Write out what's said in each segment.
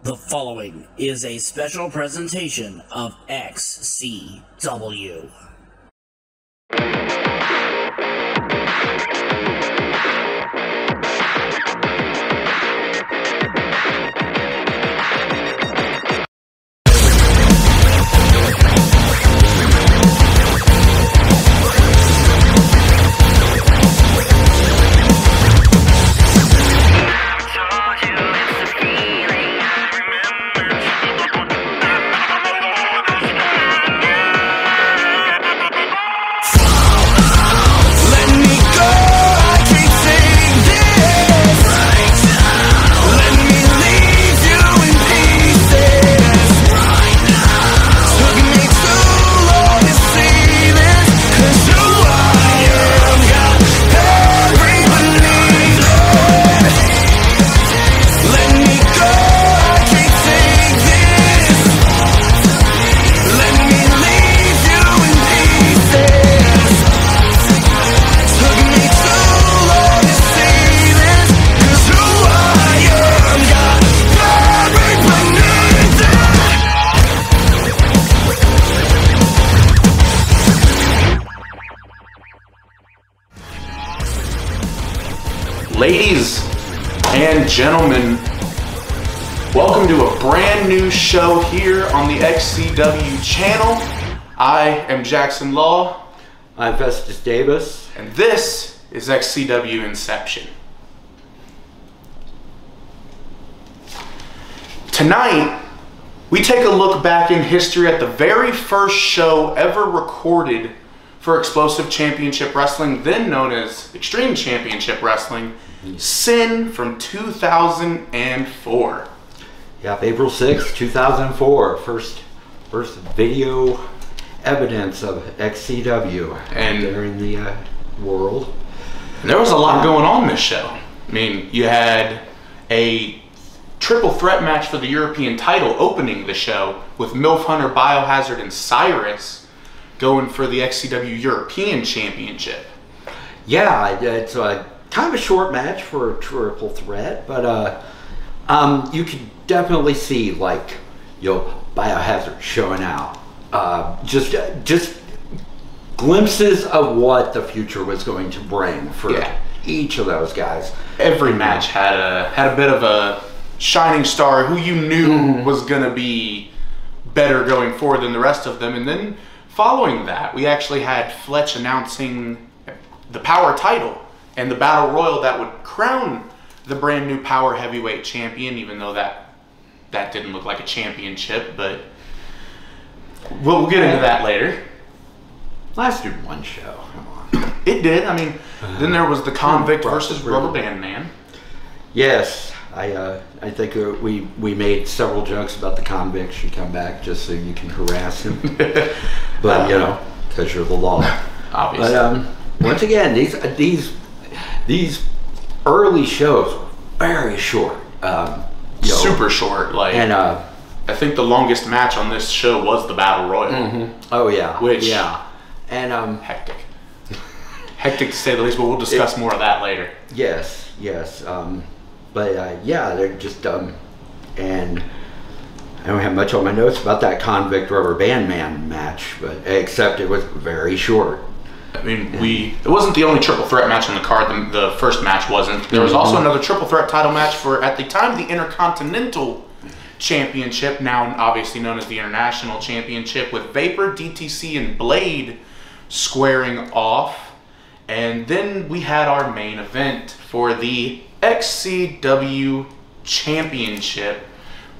The following is a special presentation of XCW. Ladies and gentlemen, welcome to a brand new show here on the XCW channel. I am Jaxsin Law. I'm Festus Davis. And this is XCW Inception. Tonight, we take a look back in history at the very first show ever recorded for Explosive Championship Wrestling, then known as Extreme Championship Wrestling, Sin from 2004. Yep, April 6th, 2004. First video evidence of XCW and entering the world. And there was a lot going on this show. I mean, you had a triple threat match for the European title opening the show with MILF Hunter, Biohazard, and Cyrus going for the XCW European Championship. Yeah, it's kind of a short match for a triple threat, but you could definitely see, like, Biohazard showing out. Just glimpses of what the future was going to bring for each of those guys. Every match had a bit of a shining star who you knew was going to be better going forward than the rest of them. And then following that, we actually had Fletch announcing the Power title and the Battle Royal that would crown the brand new Power Heavyweight Champion, even though that didn't look like a championship, but we'll get into that later. Lasted one show. Come on. It did. I mean, then there was the Convict versus Rubber Band Man. Yes, I think we made several jokes about the Convict should come back just so you can harass him. But because you're the law, obviously. But once again, these early shows were very short. Super short. Like, and I think the longest match on this show was the Battle Royal. Oh yeah. And hectic. Hectic to say the least, but we'll discuss more of that later. Yes. But yeah, they're just and I don't have much on my notes about that Convict Rubber Band Man match, but except it was very short. I mean, it wasn't the only triple threat match on the card. The first match wasn't. There was also another triple threat title match for, at the time, the Intercontinental Championship, now obviously known as the International Championship, with Vapor, DTC, and Blade squaring off. And then we had our main event for the XCW Championship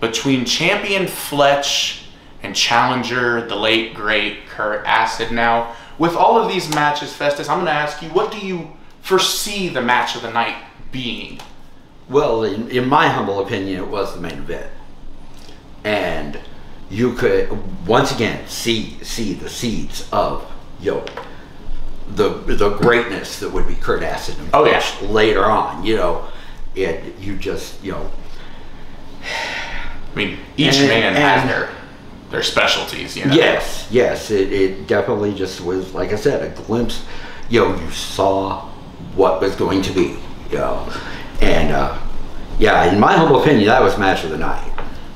between champion Fletch and challenger, the late, great Kurt Acid. Now, with all of these matches, Festus, I'm going to ask you, what do you foresee the match of the night being? Well, in my humble opinion, it was the main event. And you could, once again, see the seeds of, the greatness that would be Kurt Acid and Fletch later on. I mean, each man has their specialties, Yes, it definitely just was, like I said, a glimpse. You saw what was going to be, And yeah, in my humble opinion, that was match of the night.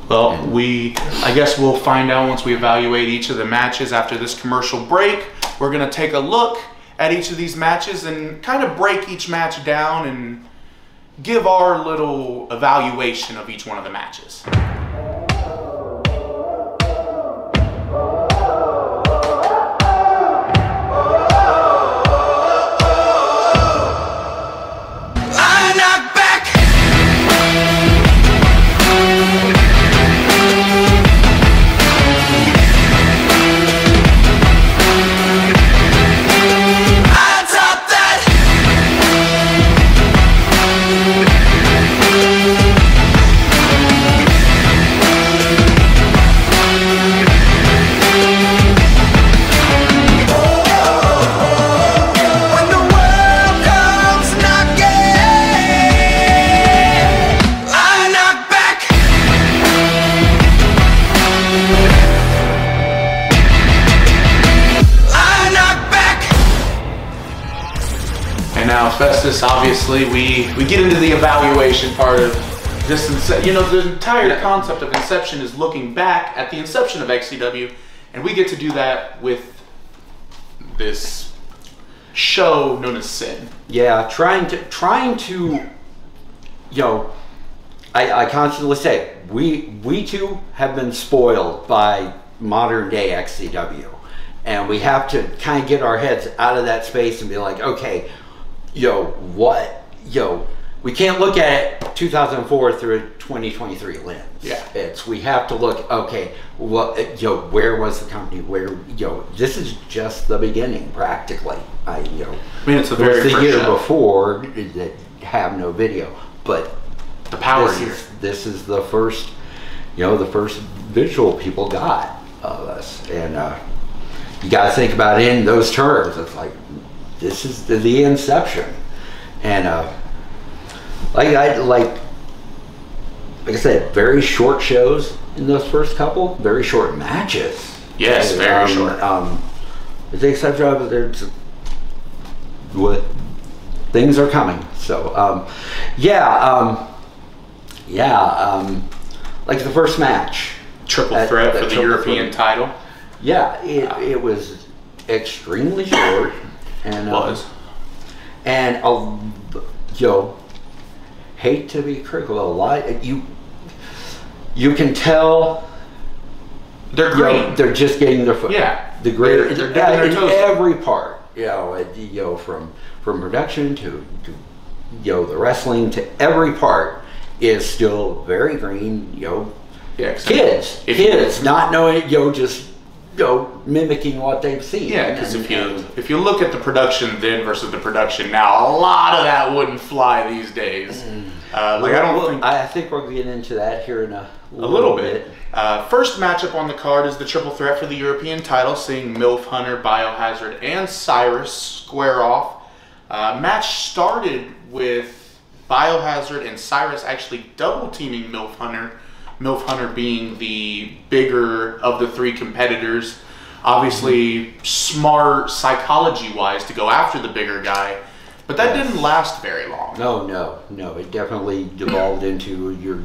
Well, I guess we'll find out once we evaluate each of the matches after this commercial break. We're going to take a look at each of these matches and kind of break each match down and give our little evaluation of each one of the matches. Festus, obviously, we get into the evaluation part of this. The entire concept of Inception is looking back at the inception of XCW, and we get to do that with this show known as Sin. Yeah, trying to, I constantly say we too have been spoiled by modern day XCW, and we have to kind of get our heads out of that space and be like, okay. We can't look at it 2004 through a 2023 lens. Yeah. We have to look, okay, where was the company? This is just the beginning, practically. It's the very first year show before that have no video, but the power year. This is the first, the first visual people got of us, and you got to think about it in those terms. It's like, this is the inception, and like I said, very short shows in those first couple, very short matches. Yes, very short. With the exception of things are coming. So like the first match, triple threat for the European title. Yeah, it was extremely short. And hate to be critical, a lot you can tell they're great. They're just getting their foot. Yeah, the great. They're their toes. Every part, from production to the wrestling to every part is still very green. Kids not knowing just. Mimicking what they've seen. Yeah, because if you look at the production then versus the production now, a lot of that wouldn't fly these days. I think we'll get into that here in a little bit. First matchup on the card is the triple threat for the European title, seeing MILF Hunter, Biohazard, and Cyrus square off. Match started with Biohazard and Cyrus actually double teaming MILF Hunter. MILF Hunter being the bigger of the three competitors. Obviously smart psychology-wise to go after the bigger guy, but that didn't last very long. No. It definitely devolved into your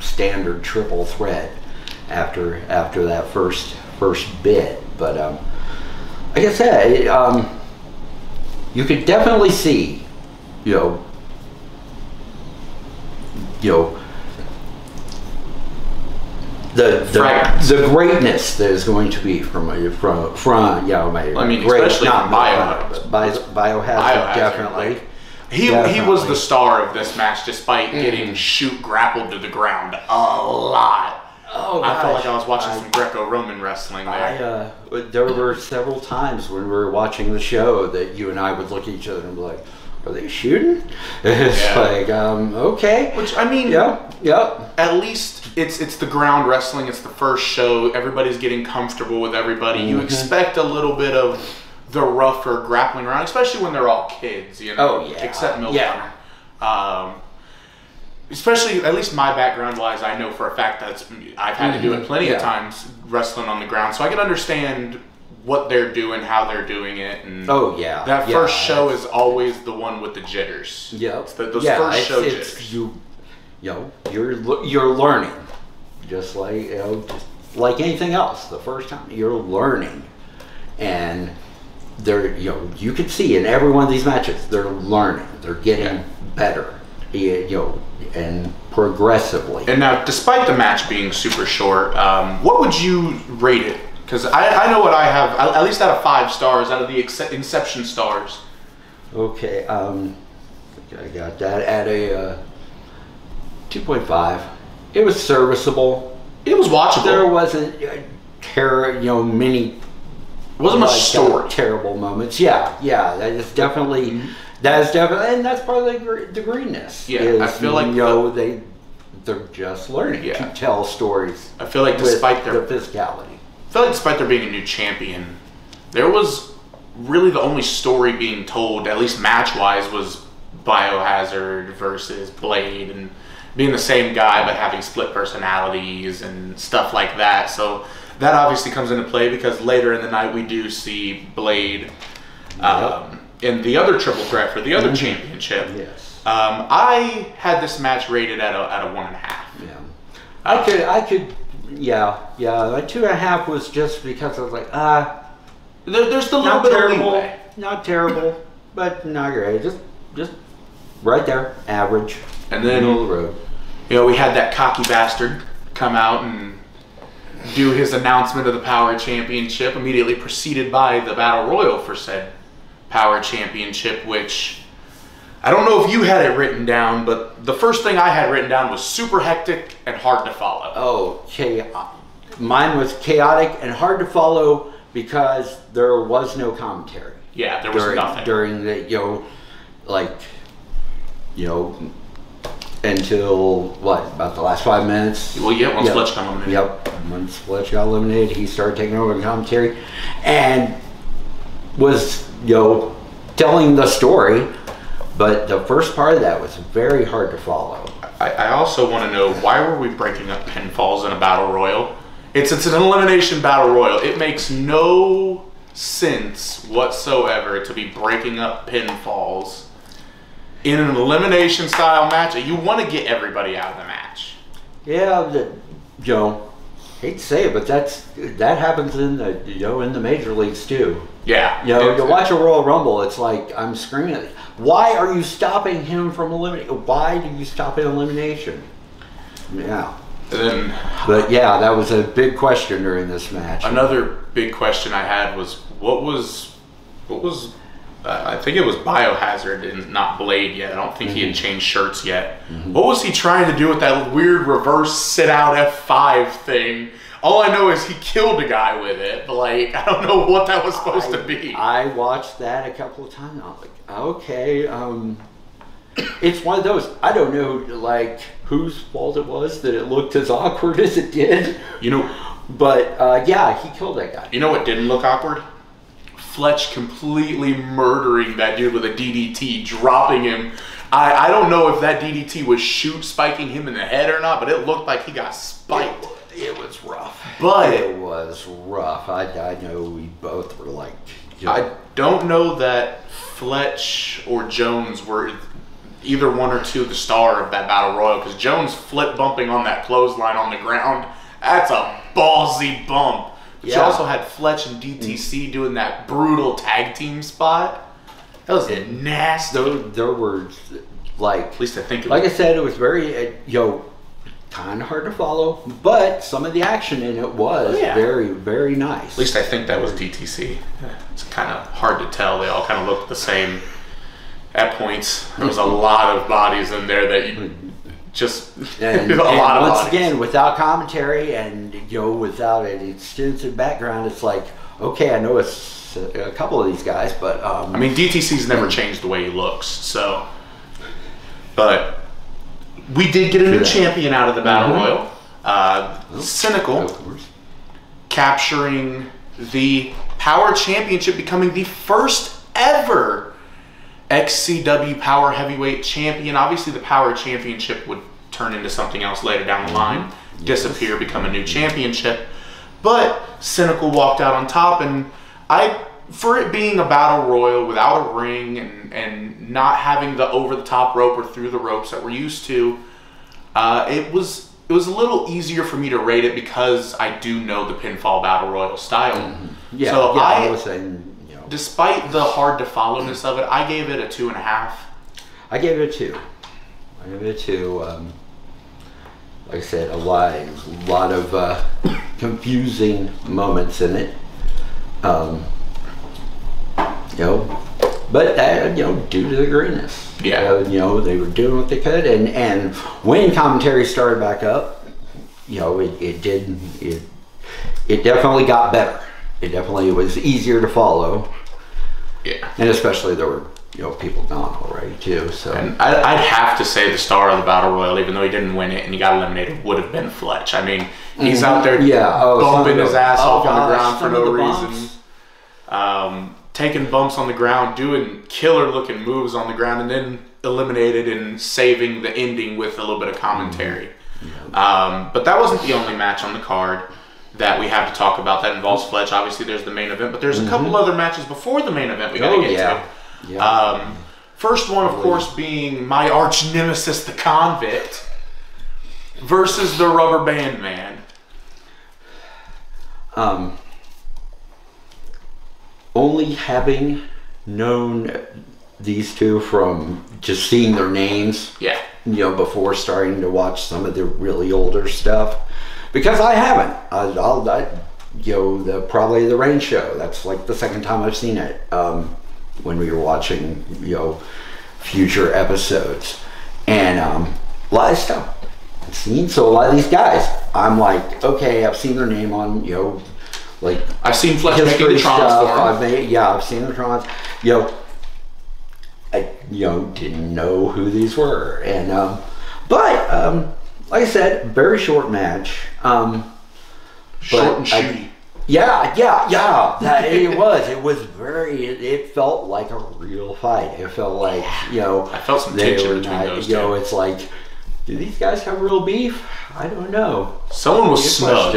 standard triple threat after that first bit. But like I said, you could definitely see, the greatness that is going to be from especially from Biohazard definitely. Like, he was the star of this match, despite getting grappled to the ground a lot. Oh, I felt like I was watching some Greco-Roman wrestling there. There were several times when we were watching the show that you and I would look at each other and be like, are they shooting? It's like, okay. Which, I mean, at least it's the ground wrestling. It's the first show. Everybody's getting comfortable with everybody. You expect a little bit of the rougher grappling around, especially when they're all kids, except MILF Hunter. Especially, at least my background-wise, I know for a fact that I've had to do it plenty of times, wrestling on the ground, so I can understand what they're doing, how they're doing it, and that first show is always the one with the jitters. Yeah, those first show jitters. You're learning. just like just like anything else. The first time you're learning, and they're you can see in every one of these matches they're learning, they're getting better, and progressively. And now, despite the match being super short, what would you rate it? Because I know what I have, at least out of 5 stars, out of the Inception stars. Okay, I got that at a 2.5. It was serviceable. It was watchable. There wasn't many. Wasn't much story. Terrible moments. Yeah. That is definitely, and that's part of the greenness. Yeah, I feel like they're just learning to tell stories. I feel like despite the physicality. I feel like despite there being a new champion, there was really the only story being told, at least match-wise, was Biohazard versus Blade, and being the same guy but having split personalities and stuff like that. So that obviously comes into play because later in the night we do see Blade in the other triple threat for the other championship. Yes. I had this match rated at a 1.5. Yeah. I could. Yeah. Like 2.5 was just because I was like, there's the little bit of leeway. Not terrible, but not great. Just right there, average. And then middle of the road. We had that cocky bastard come out and do his announcement of the Power Championship, immediately preceded by the Battle Royal for said Power Championship, which I don't know if you had it written down, but the first thing I had written down was super hectic and hard to follow. Oh, mine was chaotic and hard to follow because there was no commentary. Yeah, there was nothing. During the, until, about the last 5 minutes? Well, yeah, once Fletch got eliminated. Yep, once Fletch got eliminated, he started taking over the commentary and was, telling the story, but the first part of that was very hard to follow. I also want to know, why were we breaking up pinfalls in a battle royal? It's an elimination battle royal. It makes no sense whatsoever to be breaking up pinfalls in an elimination style match. You want to get everybody out of the match. Yeah, hate to say it, but that happens in the major leagues too. Yeah. You watch a Royal Rumble, it's like I'm screaming at you, why are you stopping him from elimination? Why do you stop an elimination? Yeah. But yeah, that was a big question during this match. Another big question I had was what was I think it was Biohazard and not Blade yet. I don't think he had changed shirts yet. What was he trying to do with that weird reverse sit-out F5 thing? All I know is he killed a guy with it, but I don't know what that was supposed to be. I watched that a couple of times. I was like, okay, it's one of those, I don't know, whose fault it was that it looked as awkward as it did. But yeah, he killed that guy. You know what didn't look awkward? Fletch completely murdering that dude with a DDT, dropping him. I don't know if that DDT was spiking him in the head or not, but it looked like he got spiked. It was rough. But it was rough. I know we both were like... I don't know that Fletch or Jones were either one or two the star of that Battle Royal, because Jones flip bumping on that clothesline on the ground, that's a ballsy bump. But you also had Fletch and DTC doing that brutal tag team spot. That was nasty. There were, at least I think I said, it was very, kind of hard to follow, but some of the action in it was very, very nice. At least I think that was DTC. It's kind of hard to tell. They all kind of looked the same at points. There was a lot of bodies in there that you just and once again, without commentary and without an extensive background, it's like, okay, I know it's a couple of these guys, but I mean, DTC's never changed the way he looks, so. But we did get a new champion out of the Battle Royal. Cynical, capturing the Power Championship, becoming the first ever XCW Power Heavyweight Champion. Obviously, the Power Championship would turn into something else later down the line, disappear, become a new championship. But Cynical walked out on top, and for it being a Battle Royal without a ring and not having the over-the-top rope or through the ropes that we're used to, it was it was a little easier for me to rate it because I do know the pinfall battle royal style. Yeah, so yeah, I was saying, despite the hard to followness of it, I gave it a 2.5. I gave it a 2. I gave it a 2. Like I said, a lot of confusing moments in it. But due to the greenness. Yeah. They were doing what they could, and when commentary started back up, it definitely got better. It definitely was easier to follow. Yeah. And especially there were people gone already too. So and I'd have to say the star of the battle royal, even though he didn't win it and he got eliminated, would have been Fletch. I mean, he's out there bumping his ass off on the ground for no reason, taking bumps on the ground, doing killer looking moves on the ground, and then eliminated and saving the ending with a little bit of commentary. But that wasn't the only match on the card that we have to talk about that involves Fletch. Obviously, there's the main event, but there's a couple other matches before the main event we got to get to. Yeah. First one, of course, being my arch nemesis, the Convict, versus the Rubber Band Man. Only having known these two from just seeing their names, before starting to watch some of the really older stuff, because I haven't. Probably the Rain Show. That's like the second time I've seen it. When we were watching, future episodes, and a lot of stuff I've seen. So a lot of these guys, I'm like, okay, I've seen their name on, like I've seen Fletch making the Trons for him. I've seen the Trons. I didn't know who these were, and but like I said, very short match. Short and shooty. It was very. It felt like a real fight. It felt like I felt some tension between those two. It's like, do these guys have real beef? I don't know. Someone was snug.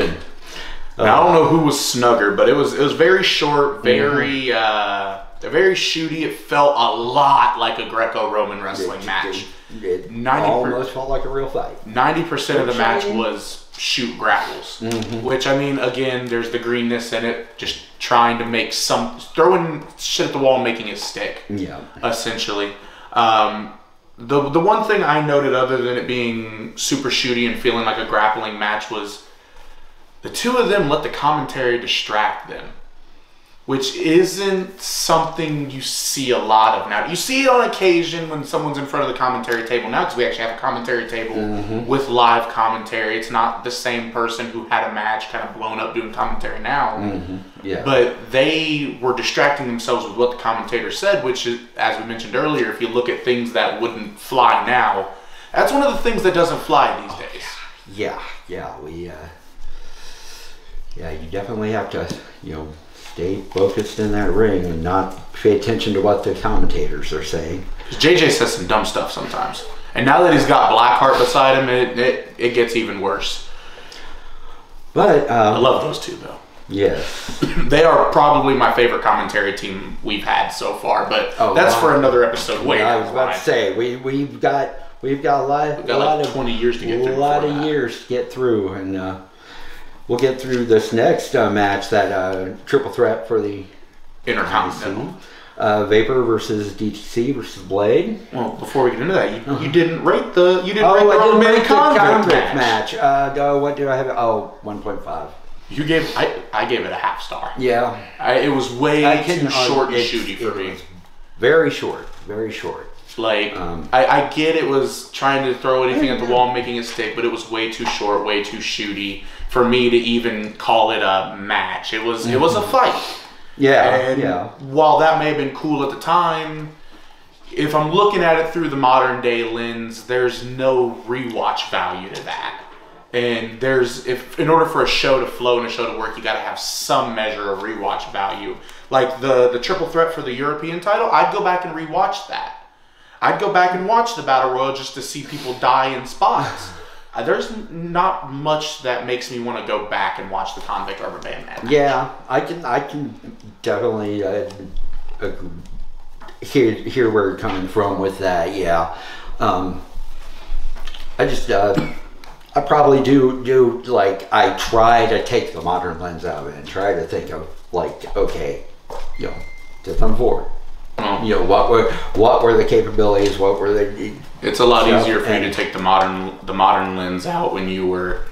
Now, I don't know who was snugger, but it was very short, very very shooty. It felt a lot like a Greco-Roman wrestling match. It almost felt like a real fight. 90% of the match was shoot grapples, which, I mean, again, there's the greenness in it, just trying to make throwing shit at the wall and making it stick, essentially. The one thing I noted, other than it being super shooty and feeling like a grappling match, was the two of them let the commentary distract them, which isn't something you see a lot of now. You see it on occasion when someone's in front of the commentary table now, because we actually have a commentary table with live commentary. It's not the same person who had a match kind of blown up doing commentary now. But they were distracting themselves with what the commentator said, which is, as we mentioned earlier, if you look at things that wouldn't fly now, that's one of the things that doesn't fly these days. You definitely have to, stay focused in that ring and not pay attention to what the commentators are saying. JJ says some dumb stuff sometimes, and now that he's got Blackheart beside him, it gets even worse. But I love those two though. Yes, they are probably my favorite commentary team we've had so far. But that's for another episode. I was about to say we've got a lot of 20 years to get through. A lot of years to get through, and we'll get through this next match, that triple threat for the Intercontinental. Vapor versus DTC versus Blade. Well, before we get into that, you didn't rate the convict match. What do I have? 1.5. You gave I gave it a half star. Yeah, it was way too short and shooty for me. Very short, very short. Like, I get it was trying to throw anything at the wall and making it stick, but it was way too short, way too shooty for me to even call it a match. It was a fight. While that may have been cool at the time, if I'm looking at it through the modern day lens, there's no rewatch value to that. And in order for a show to flow and a show to work, you got to have some measure of rewatch value. Like the triple threat for the European title, I'd go back and rewatch that. I'd go back and watch the Battle Royal just to see people die in spots. There's not much that makes me want to go back and watch the Convict Rubber Band match. Yeah, I can definitely hear where you're coming from with that. Yeah, I just I probably do like I try to take the modern lens out of it and try to think of like, okay, you know, to come forward. You know, what were the capabilities? What were the? It's a lot easier for you to take the modern lens out when you were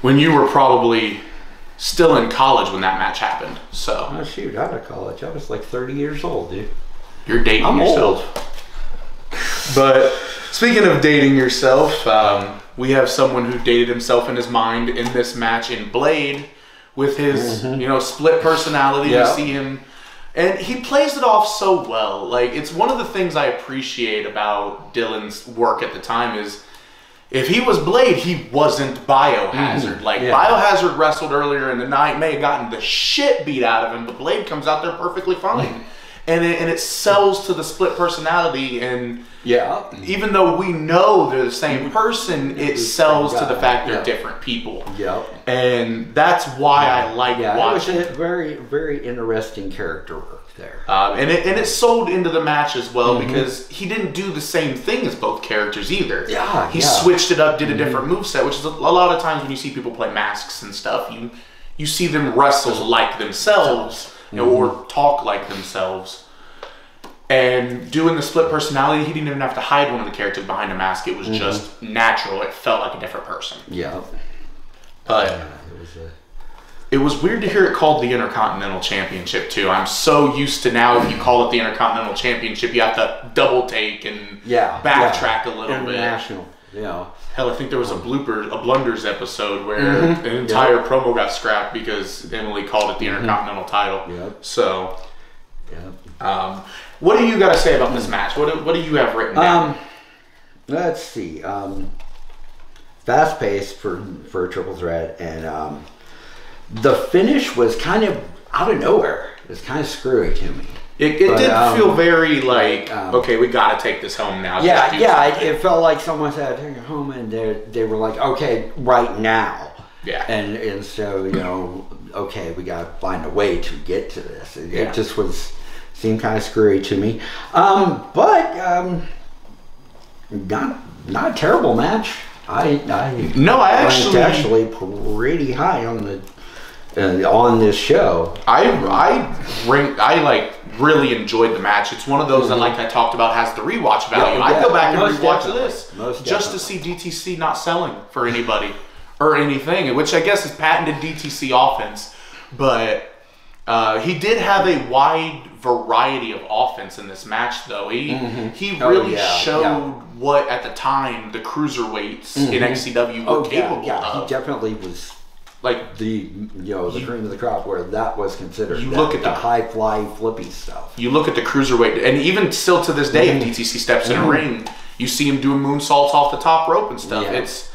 probably still in college when that match happened. So. Oh shoot! Out of college, I was like 30 years old, dude. You're dating yourself. Old. But speaking of dating yourself, we have someone who dated himself in his mind in this match in Blade with his, split personality. Yeah. You see him, and he plays it off so well. Like, it's one of the things I appreciate about Dylan's work at the time is if he was Blade, he wasn't Biohazard. Biohazard wrestled earlier in the night, may have gotten the shit beat out of him, but Blade comes out there perfectly fine. And it sells to the split personality, and even though we know they're the same person, it sells to the fact they're different people. And that's why I like watching. It was a very, very interesting character work there. And it sold into the match as well because he didn't do the same thing as both characters either. He switched it up, did a different moveset, which is a lot of times when you see people play masks and stuff, you see them wrestle like themselves. Or talk like themselves. And doing the split personality, he didn't even have to hide one of the characters behind a mask. It was just natural. It felt like a different person. But it was weird to hear it called the Intercontinental Championship too. I'm so used to now if you call it the Intercontinental Championship, you have to double take and backtrack a little bit. International. Hell, I think there was a blunders episode where an entire promo got scrapped because Emily called it the Intercontinental title. So, what do you got to say about this match? What do you have written down? Let's see. Fast paced for a triple threat, and the finish was kind of out of nowhere. It was kind of screwy to me. It did feel very like, okay, we got to take this home now. It felt like someone said, take it home, and they were like, okay, right now. And so, okay, we got to find a way to get to this. It just seemed kind of screwy to me. But not a terrible match. I actually pretty high on this show. I really enjoyed the match. It's one of those that, like I talked about, has the rewatch value. I go back and rewatch this just to see DTC not selling for anybody or anything, which I guess is patented DTC offense. But he did have a wide variety of offense in this match, though. He really showed what at the time the cruiserweights in XCW were capable of. He definitely was. Like the cream of the crop, where that was considered. You look at the high fly flippy stuff. You look at the cruiserweight, and even still to this day, if DTC steps in a ring, you see him doing moonsaults off the top rope and stuff. It's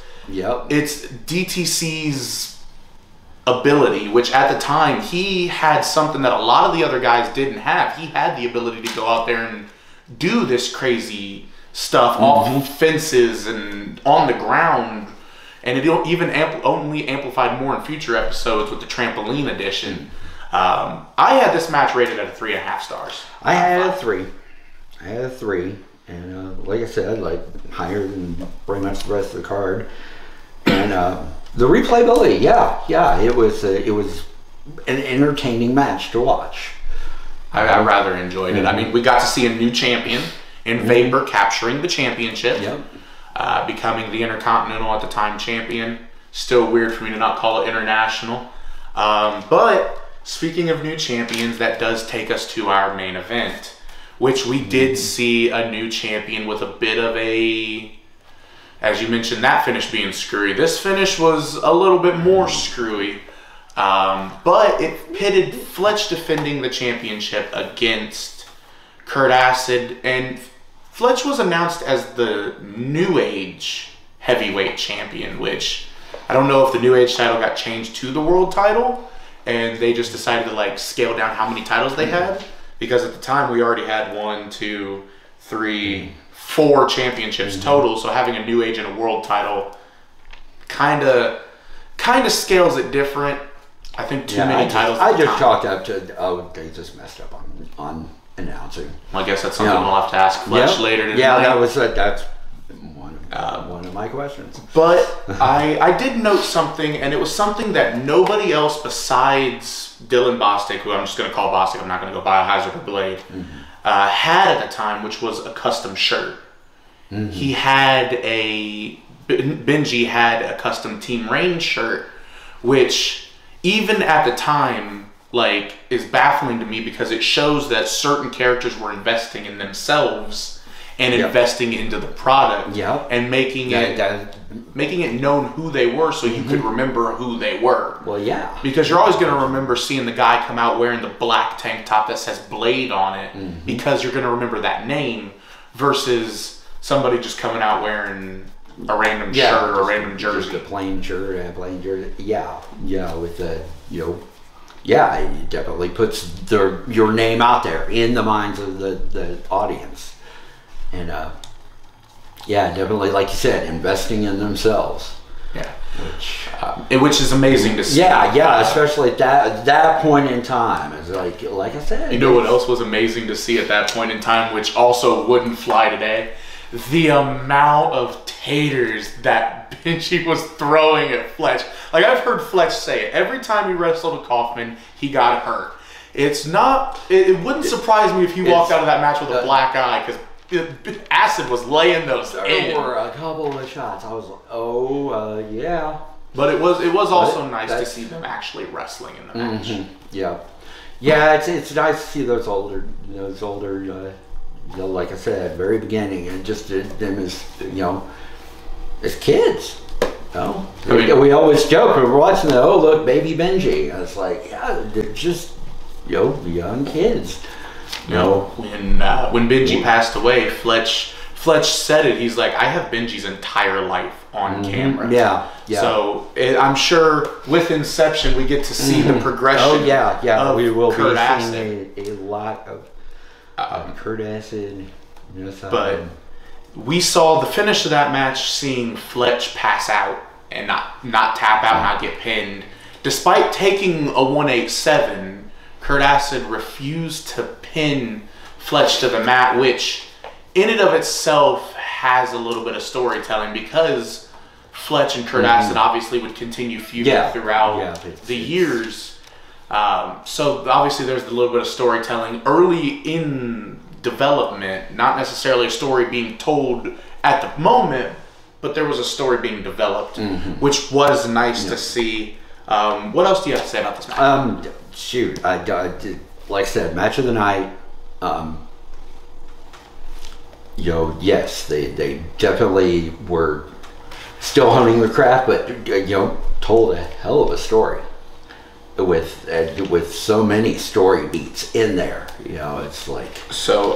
DTC's ability, which at the time he had something that a lot of the other guys didn't have. He had the ability to go out there and do this crazy stuff off fences and on the ground. And it even only amplified more in future episodes with the trampoline edition. I had this match rated at 3.5 stars. I had a 3. And like I said, like higher than pretty much the rest of the card. And the replayability, it was an entertaining match to watch. I rather enjoyed it. I mean, we got to see a new champion in Vapor capturing the championship. Becoming the Intercontinental at the time champion. Still weird for me to not call it International. But speaking of new champions, that does take us to our main event, which we did see a new champion with a bit of a, as you mentioned, that finish being screwy. This finish was a little bit more screwy. But it pitted Fletch defending the championship against Kurt Acid, and Fletch was announced as the New Age heavyweight champion, which I don't know if the New Age title got changed to the world title and they just decided to like scale down how many titles they had, because at the time we already had 4 championships total. So having a New Age and a world title kind of scales it different. I think too many titles. I just chalked up to they just messed up on announcing. I guess that's something we'll have to ask Fletch later tonight. That's one of my questions. But I did note something, and it was something that nobody else besides Dylan Bostic, who I'm just going to call Bostic, I'm not going to go Biohazard or Blade, had at the time, which was a custom shirt. He had Benji had a custom Team Rain shirt, which even at the time, like, is baffling to me because it shows that certain characters were investing in themselves and investing into the product and making it known who they were so you could remember who they were. Well, yeah. Because you're always going to remember seeing the guy come out wearing the black tank top that says Blade on it because you're going to remember that name versus somebody just coming out wearing a random shirt or a random jersey. Just a plain shirt and a plain jersey. Yeah, with the, it definitely puts your name out there in the minds of the audience. And definitely, like you said, investing in themselves. Yeah, which is amazing to see. Yeah, especially at that point in time. It's like I said. You know what else was amazing to see at that point in time, which also wouldn't fly today? The amount of taters that Benji was throwing at Fletch. Like, I've heard Fletch say it. Every time he wrestled a Kaufman, he got hurt. It's not. It wouldn't surprise me if he walked out of that match with a black eye because Acid was laying those in. There were a couple of shots. I was like, yeah. But it was also nice to see them actually wrestling in the match. Yeah, it's nice to see those older, like I said, very beginning, and just them as as kids. I mean, we always joke when we're watching that. Oh, look, baby Benji. And it's like, yeah, they're just young kids. When Benji passed away, Fletch said it. He's like, I have Benji's entire life on camera. Yeah. So I'm sure with Inception we get to see the progression. Oh yeah. We will Kurt be seeing a lot of Kurt Acid. But we saw the finish of that match, seeing Fletch pass out and not tap out, not get pinned, despite taking a 187. Kurt Acid refused to pin Fletch to the mat, which in and of itself has a little bit of storytelling because Fletch and Kurt Acid obviously would continue feuding throughout the years. So obviously there's a little bit of storytelling early in development, not necessarily a story being told at the moment, but there was a story being developed, which was nice to see. What else do you have to say about this match? Shoot, I did, like I said, match of the night. Yes, they definitely were still honing their craft, but told a hell of a story with so many story beats in there. It's like so.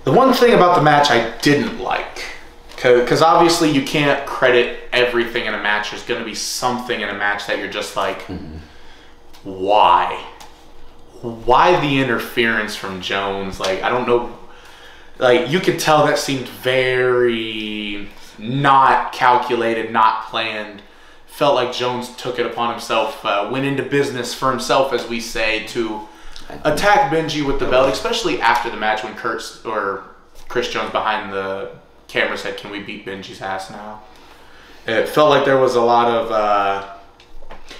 The one thing about the match I didn't like, because obviously you can't credit everything in a match. There's going to be something in a match that you're just like, why? Why the interference from Jones? Like, I don't know. Like, you could tell that seemed very not calculated, not planned. Felt like Jones took it upon himself, went into business for himself, as we say, to attack Benji with the belt, especially after the match when Chris Jones behind the camera said, "Can we beat Benji's ass now?" It felt like there was a lot of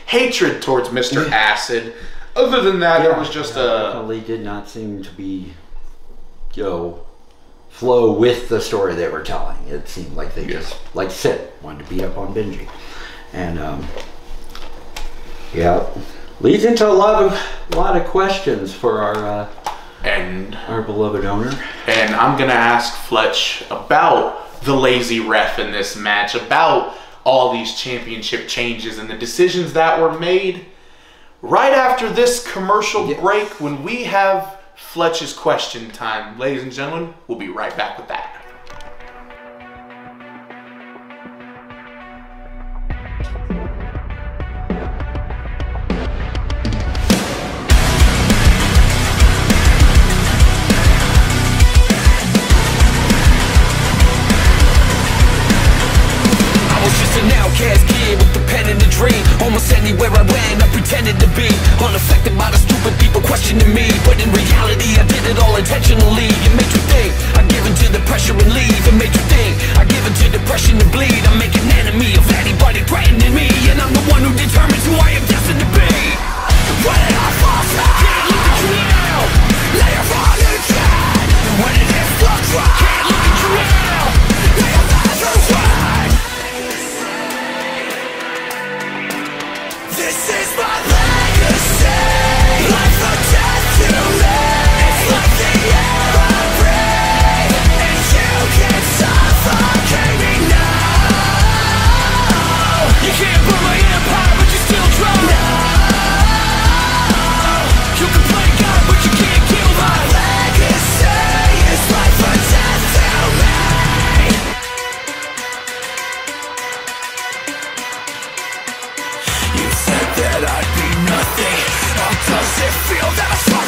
hatred towards Mr. Acid. Other than that, it was just definitely did not seem to be, flow with the story they were telling. It seemed like they just, like I said, wanted to beat up on Benji, and leads into a lot of questions for our beloved owner. And I'm gonna ask Fletch about the lazy ref in this match, about all these championship changes and the decisions that were made. Right after this commercial break, when we have Fletch's question time. Ladies and gentlemen, we'll be right back with that. I was just an outcast kid with the pen living the dream. Almost anywhere I went, I pretended to be unaffected by the stupid people questioning me. But in reality, I did it all intentionally. It made you think I give in to the pressure and leave. It made you think I give in to depression and bleed. I make an enemy of anybody threatening me, and I'm the one who determines who I am destined to be. When did I fall flat? Can't look at you now. Lay a falling dead. When it hits the ground, can't look at you now. Lay a thousand wide. This is my legacy. Life or death to me. It's like the air I breathe, and you can suffocate me now. You can't burn my empire, but you still try. No. You can play God, but you can't kill my legacy. It's life or death to me. You said that I'd be nothing. How does it feel that I suck?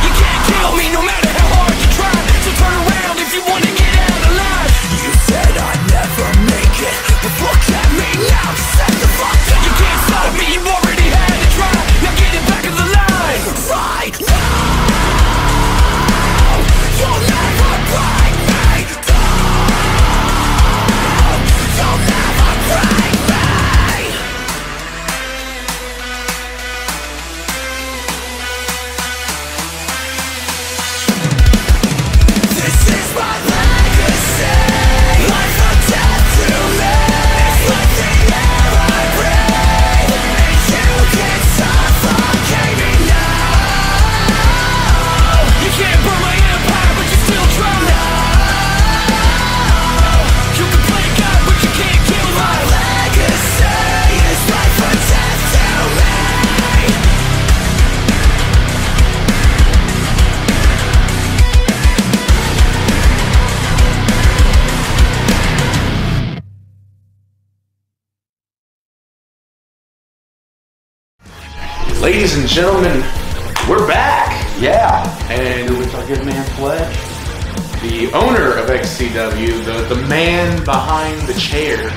You can't kill me no matter how hard you try. So turn around if you want to get out alive. You said I'd never make it, but look at me now. Set the fuck up. You can't stop me, you already had to try. Now get it back in the line. Right now, you'll never break me down. You'll never break me. This is my legacy. Life or death to me. It's like the air I breathe, and you can suffocate me now. You can't burn my empire, but you still try. No. You can play God, but you can't kill my legacy. It's life or death to me. Ladies and gentlemen, we're back. Yeah. And with our good man Fletch, the owner of XCW, the man behind the chair.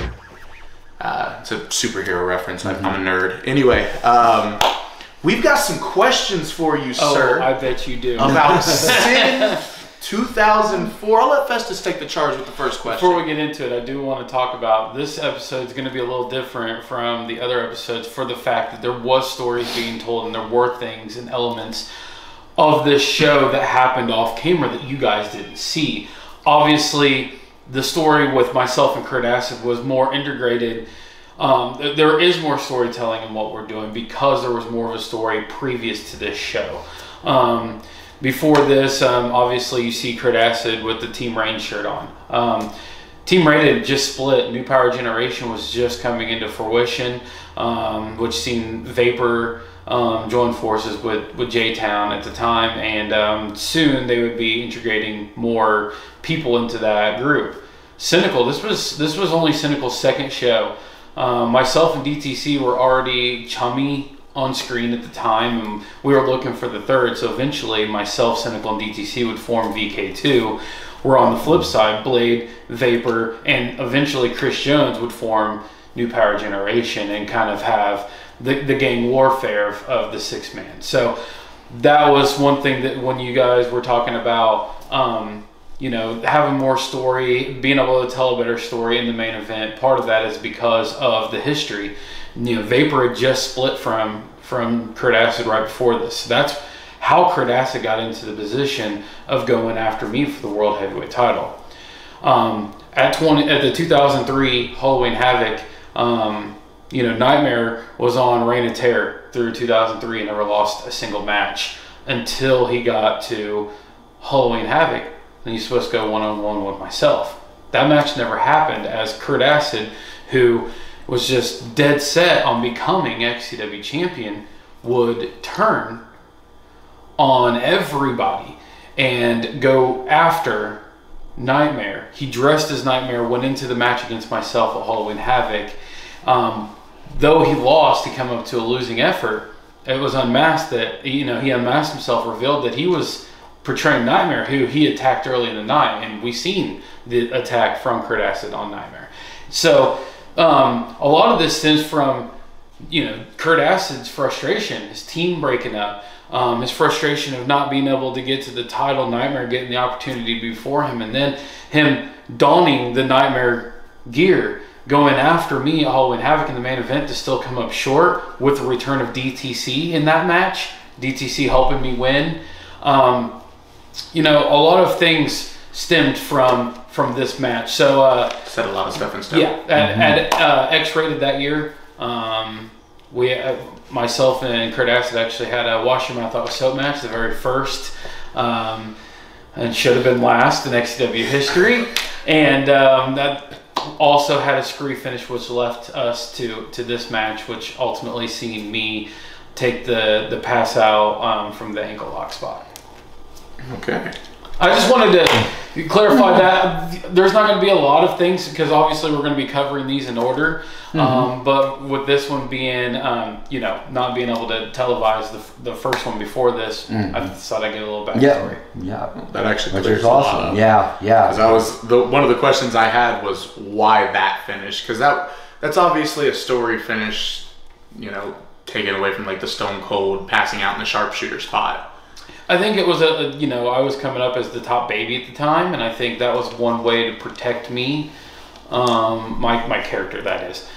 It's a superhero reference. I'm a nerd. Anyway, we've got some questions for you, sir. I bet you do. About Sin 2004. I'll let Festus take the charge with the first question. Before we get into it, I do want to talk about this episode is going to be a little different from the other episodes for the fact that there was stories being told and there were things and elements of this show that happened off camera that you guys didn't see. Obviously, the story with myself and Kurt Acid was more integrated. There is more storytelling in what we're doing because there was more of a story previous to this show. Before this, obviously you see Kurt Acid with the Team Rain shirt on. Team Rain had just split. New Power Generation was just coming into fruition, which seen Vapor join forces with J-Town at the time, and soon they would be integrating more people into that group. Cynical, this was only Cynical's second show. Myself and DTC were already chummy on screen at the time, and we were looking for the third, so eventually myself, Cynical, and DTC would form VK2, where on the flip side, Blade, Vapor, and eventually Chris Jones would form New Power Generation and kind of have the gang warfare of the 6-man. So that was one thing that when you guys were talking about you know, having more story, being able to tell a better story in the main event, part of that is because of the history. You know, Vapor had just split from Kurt Acid right before this. So that's how Kurt Acid got into the position of going after me for the World Heavyweight title. At the 2003 Halloween Havoc, you know, Nightmare was on Reign of Terror through 2003 and never lost a single match until he got to Halloween Havoc. And he's supposed to go one-on-one with myself. That match never happened, as Kurt Acid, who was just dead set on becoming XCW champion, would turn on everybody and go after Nightmare. He dressed as Nightmare, went into the match against myself at Halloween Havoc. Though he lost, he came up to a losing effort. It was unmasked that, you know, he unmasked himself, revealed that he was portraying Nightmare, who he attacked early in the night, and we seen the attack from Kurt Acid on Nightmare. So a lot of this stems from Kurt Acid's frustration, his team breaking up, his frustration of not being able to get to the title, Nightmare getting the opportunity before him, and then him donning the Nightmare gear, going after me, Halloween Havoc in the main event, to still come up short with the return of DTC in that match. DTC helping me win. A lot of things stemmed from this match. So set a lot of stuff in stone. Yeah, at X-Rated that year, myself and Kurt Acid actually had a wash your mouth out with soap match, the very first, and should have been last in XCW history, and that also had a screwy finish, which left us to this match, which ultimately seen me take the pass out from the ankle lock spot. Okay. I just wanted to clarify that there's not going to be a lot of things, because obviously we're going to be covering these in order. But with this one being, not being able to televise the first one before this, I thought I'd get a little backstory. Yeah. That actually Which clears is a lot awesome. up. Yeah. Because one of the questions I had was why that finish? Because that's obviously a story finish, taken away from like the Stone Cold passing out in the sharpshooter spot. I think it was I was coming up as the top baby at the time, and I think that was one way to protect me, my character, that is,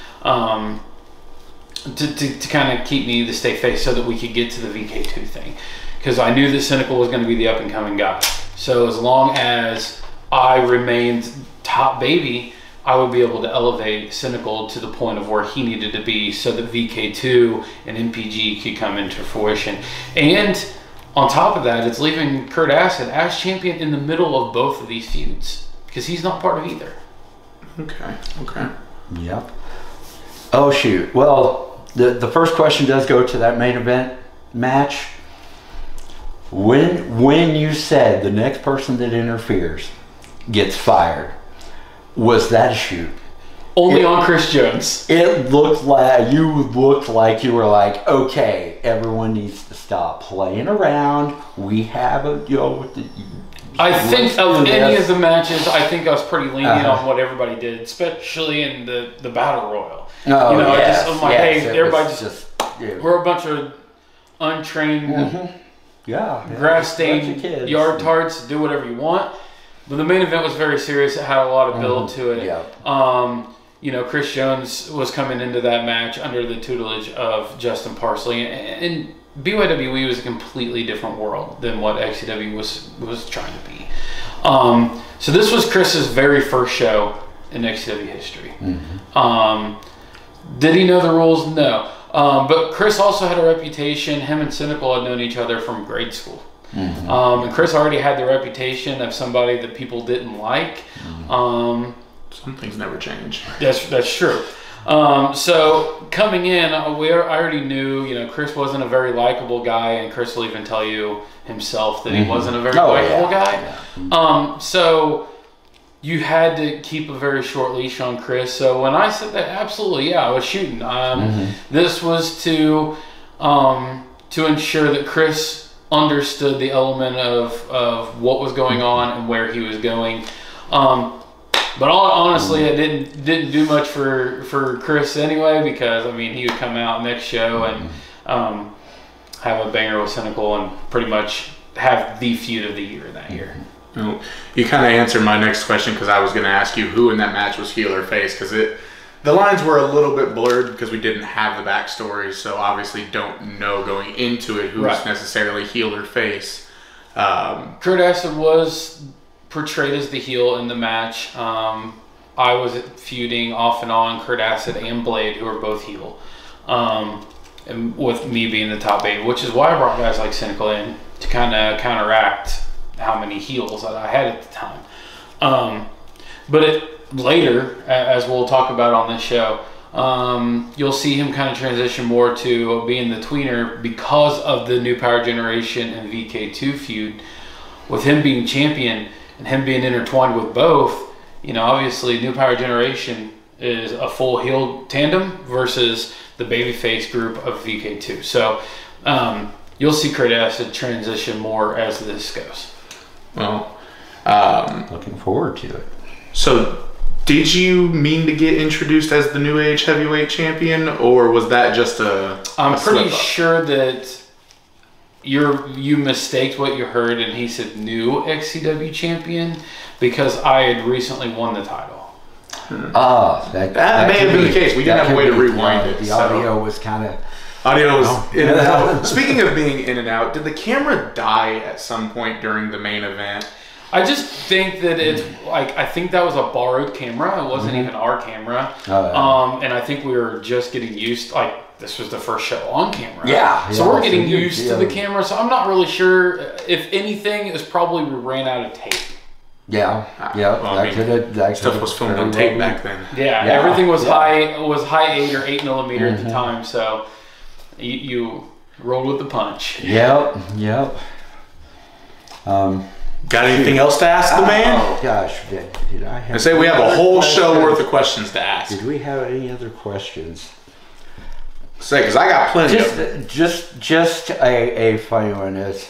to kind of keep me to stay face, so that we could get to the VK2 thing, because I knew that Cynical was going to be the up and coming guy. So as long as I remained top baby, I would be able to elevate Cynical to the point of where he needed to be, so that VK2 and MPG could come into fruition. And on top of that, it's leaving Kurt Acid as champion in the middle of both of these feuds, because he's not part of either. Okay. Yep. Oh shoot. Well, the first question does go to that main event match. When you said the next person that interferes gets fired, was that a shoot? Only on Chris Jones. It looked like you were like, okay, everyone needs to stop playing around. We have I think of any of the matches, I think I was pretty lenient on what everybody did, especially in the Battle Royal. Oh, everybody we're a bunch of untrained, grass stained yardards, do whatever you want. But the main event was very serious. It had a lot of build to it. Yeah. Chris Jones was coming into that match under the tutelage of Justin Parsley, and BYWE was a completely different world than what XCW was trying to be. So this was Chris's very first show in XCW history. Did he know the rules? No. But Chris also had a reputation. Him and Cynical had known each other from grade school. And Chris already had the reputation of somebody that people didn't like. Some things never change. That's true. So coming in, I already knew, Chris wasn't a very likable guy, and Chris will even tell you himself that he wasn't a very likable guy. So you had to keep a very short leash on Chris. So when I said that, absolutely, I was shooting. This was to ensure that Chris understood the element of what was going on and where he was going. But honestly, I didn't do much for Chris anyway, because he would come out next show and have a banger with Cynical and pretty much have the feud of the year that year. Well, you kind of answered my next question, because I was going to ask you who in that match was heel or face, because the lines were a little bit blurred because we didn't have the backstory, so obviously don't know going into it who's necessarily heel or face. Kurt Acid was portrayed as the heel in the match. I was feuding off and on Kurt Acid and Blade, who were both heel, and with me being the top baby, which is why I brought guys like Cynical in to kind of counteract how many heels that I had at the time. But later, as we'll talk about on this show, you'll see him kind of transition more to being the tweener because of the New Power Generation and VK2 feud. With him being champion and him being intertwined with both, obviously New Power Generation is a full heel tandem versus the babyface group of VK2. So you'll see Kurt Acid transition more as this goes. Well, looking forward to it. So Did you mean to get introduced as the New Age Heavyweight Champion, or was that just a? I'm pretty sure that you mistaked what you heard, and he said new XCW Champion because I had recently won the title. That may have been the case. We didn't have a way to rewind it. The audio was kind of. Audio was in and out. Speaking of being in and out, did the camera die at some point during the main event? I just think that it's like, I think that was a borrowed camera. It wasn't even our camera. And I think we were just getting used, like, this was the first show on camera. Yeah. So we're getting used to the camera. So I'm not really sure. If anything, it was probably we ran out of tape. Yeah. Well, stuff was filmed on tape back then. Yeah, everything was high 8 or 8 millimeter at the time. So you rolled with the punch. Yep. Got anything else to ask the man? Oh gosh, did I have? I say we have a whole show worth of questions to ask. Did we have any other questions? Say, because I got plenty of them. Just a funny one is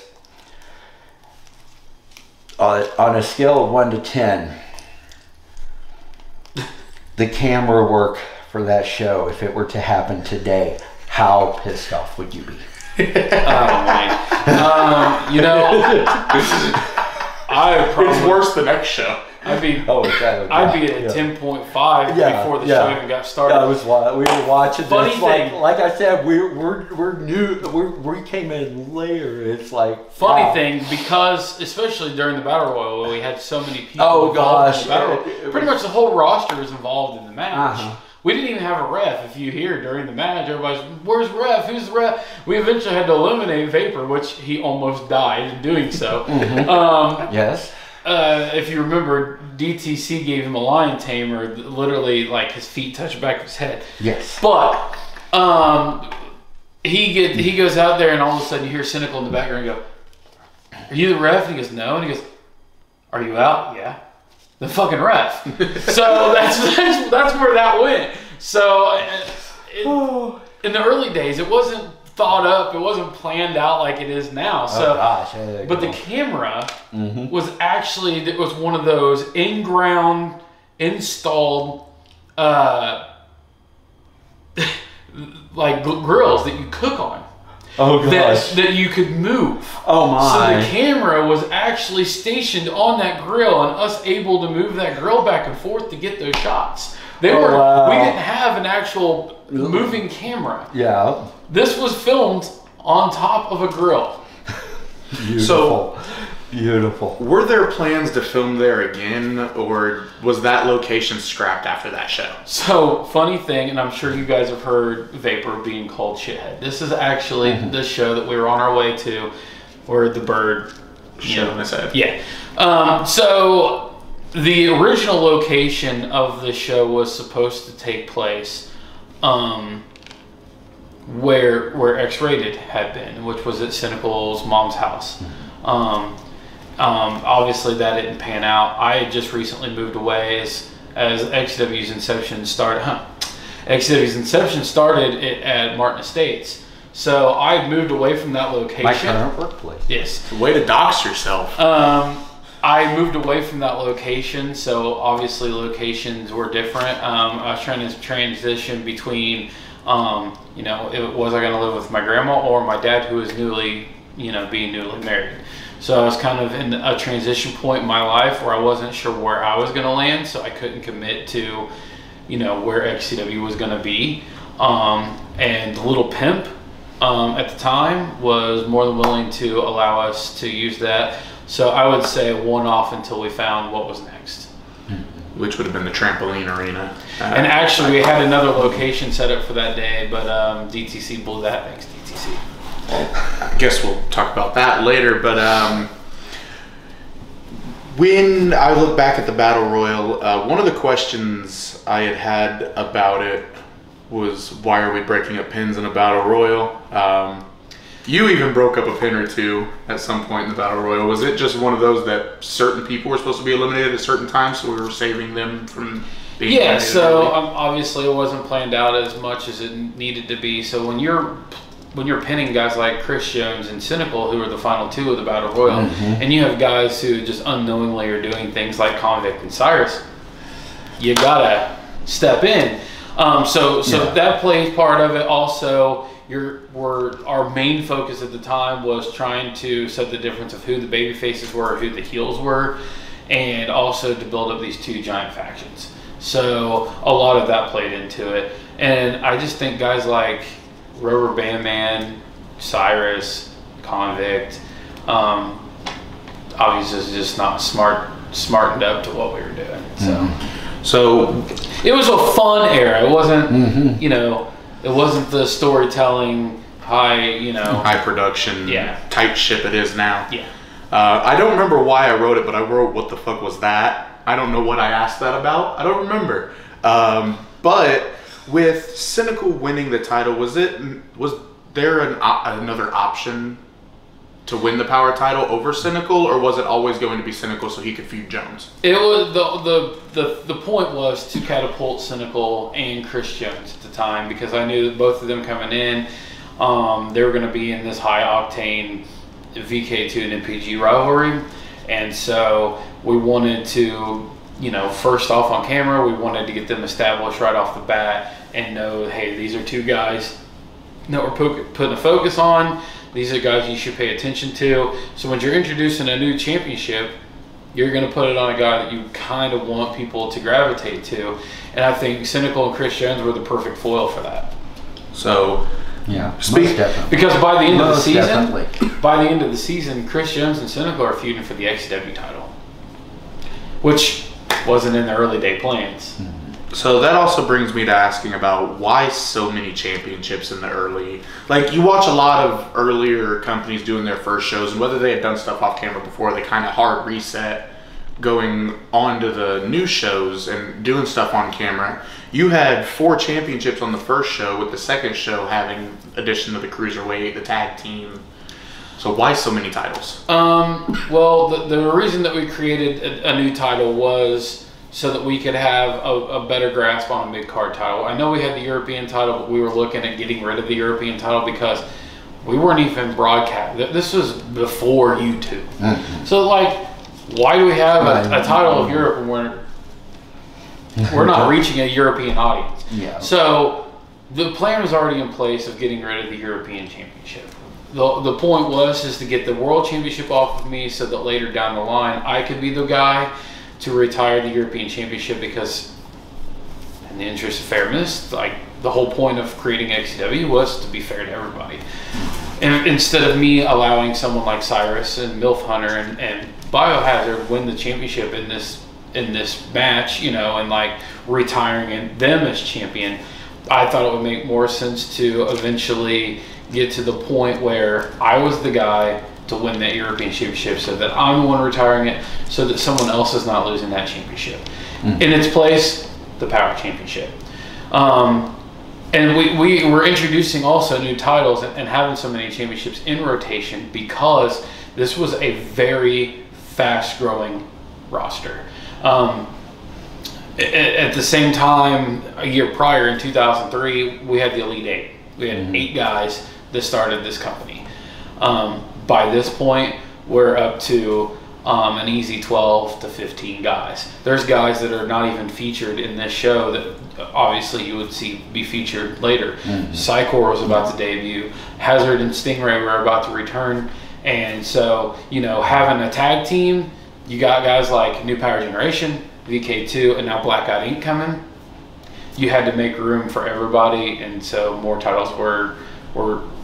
on a scale of 1 to 10, the camera work for that show, if it were to happen today, how pissed off would you be? Oh man, It's worse the next show. I'd be at a 10.5 before the show even got started. We were watching. Funny thing, like I said, we're new. We came in later. It's like funny thing, because especially during the battle royal, where we had so many people involved in the battle royal, pretty much the whole roster was involved in the match. We didn't even have a ref. If you hear during the match, everybody's, where's the ref? Who's the ref? We eventually had to eliminate Vapor, which he almost died in doing so. Yes. If you remember, DTC gave him a lion tamer, literally like his feet touched the back of his head. Yes. But he goes out there, and all of a sudden you hear Cynical in the background go, "Are you the ref?" And he goes, "No." And he goes, "Are you out?" "Yeah." The fucking ref. So that's where that went. So in the early days, it wasn't thought up. It wasn't planned out like it is now. So, but the camera was actually, it was one of those in-ground installed like grills that you cook on. Oh gosh. That you could move. Oh my. So the camera was actually stationed on that grill, and us able to move that grill back and forth to get those shots. We didn't have an actual moving camera. Yeah. This was filmed on top of a grill. Beautiful. Beautiful. Were there plans to film there again, or was that location scrapped after that show? So, funny thing, and I'm sure you guys have heard Vapor being called shithead. This is actually the show that we were on our way to, where the bird shit on his head. Yeah. So, the original location of the show was supposed to take place where X-Rated had been, which was at Cynical's mom's house. Obviously that didn't pan out. I had just recently moved away as XCW's Inception started. XCW's Inception started at Martin Estates. So I had moved away from that location. My current workplace. Yes. Way to dox yourself. I moved away from that location, so obviously locations were different. I was trying to transition between, was I going to live with my grandma or my dad, who was being newly married. So I was kind of in a transition point in my life where I wasn't sure where I was going to land, so I couldn't commit to, where XCW was going to be. And Little Pimp at the time was more than willing to allow us to use that. So I would say a one-off until we found what was next. Which would have been the trampoline arena. And actually we had another location set up for that day, but DTC blew that. Thanks, DTC. Well, I guess we'll talk about that later, but when I look back at the Battle Royal, one of the questions I had about it was, why are we breaking up pins in a Battle Royal? You even broke up a pin or two at some point in the Battle Royal. Was it just one of those that certain people were supposed to be eliminated at certain times, so we were saving them from being eliminated? Yeah, so obviously it wasn't planned out as much as it needed to be. So when you're pinning guys like Chris Jones and Cynical, who are the final two of the Battle Royal, and you have guys who just unknowingly are doing things like Convict and Cyrus, you gotta step in. So that plays part of it. Also, our main focus at the time was trying to set the difference of who the baby faces were, who the heels were, and also to build up these two giant factions. So a lot of that played into it. And I just think guys like Rubber Band Man, Cyrus, Convict, obviously is just not smartened up to what we were doing. So it was a fun era. It wasn't, you know, it wasn't the storytelling high production, tight ship it is now. Yeah. I don't remember why I wrote it, but I wrote, "What the fuck was that?" I don't know what I asked that about. I don't remember. But with Cynical winning the title, was there another option to win the Power title over Cynical, or was it always going to be Cynical so he could feud Jones? It was the point was to catapult Cynical and Chris Jones at the time, because I knew that both of them coming in, they were going to be in this high octane VK2 and MPG rivalry, and so we wanted to, you know, first off on camera, we wanted to get them established right off the bat and know, hey, these are two guys that we're putting a focus on. These are guys you should pay attention to. So when you're introducing a new championship, you're going to put it on a guy that you kind of want people to gravitate to. And I think Cynical and Chris Jones were the perfect foil for that. So, yeah, most definitely. Because by the end of the season, Chris Jones and Cynical are feuding for the XCW title, which wasn't in the early day plans. So that also brings me to asking about why so many championships in the early, like you watch a lot of earlier companies doing their first shows, and whether they had done stuff off camera before, they kind of hard reset going on to the new shows and doing stuff on camera. You had 4 championships on the first show, with the second show having addition to the Cruiserweight, the tag team. So why so many titles? Well, the reason that we created a new title was so that we could have a better grasp on a mid-card title. I know we had the European title, but we were looking at getting rid of the European title because we weren't even broadcast. This was before YouTube. So, like, why do we have a title of Europe when we're not reaching a European audience? Yeah. So the plan was already in place of getting rid of the European Championship. The point was to get the World Championship off of me so that later down the line I could be the guy to retire the European Championship, because in the interest of fairness, like the whole point of creating XCW was to be fair to everybody. And instead of me allowing someone like Cyrus and MILF Hunter and Biohazard win the championship in this match, you know, and like retiring them as champion, I thought it would make more sense to eventually get to the point where I was the guy to win that European Championship, so that I'm the one retiring it, so that someone else is not losing that championship. In its place, the Power Championship. And we were introducing also new titles and having so many championships in rotation because this was a very fast-growing roster. At the same time, a year prior in 2003, we had the Elite 8. We had 8 guys that started this company. By this point, we're up to an easy 12 to 15 guys. There's guys that are not even featured in this show that obviously you would see be featured later. Psychor was about to debut. Hazard and Stingray were about to return. And so, you know, having a tag team, you got guys like New Power Generation, VK2, and now Blackout Inc. coming. You had to make room for everybody, and so more titles were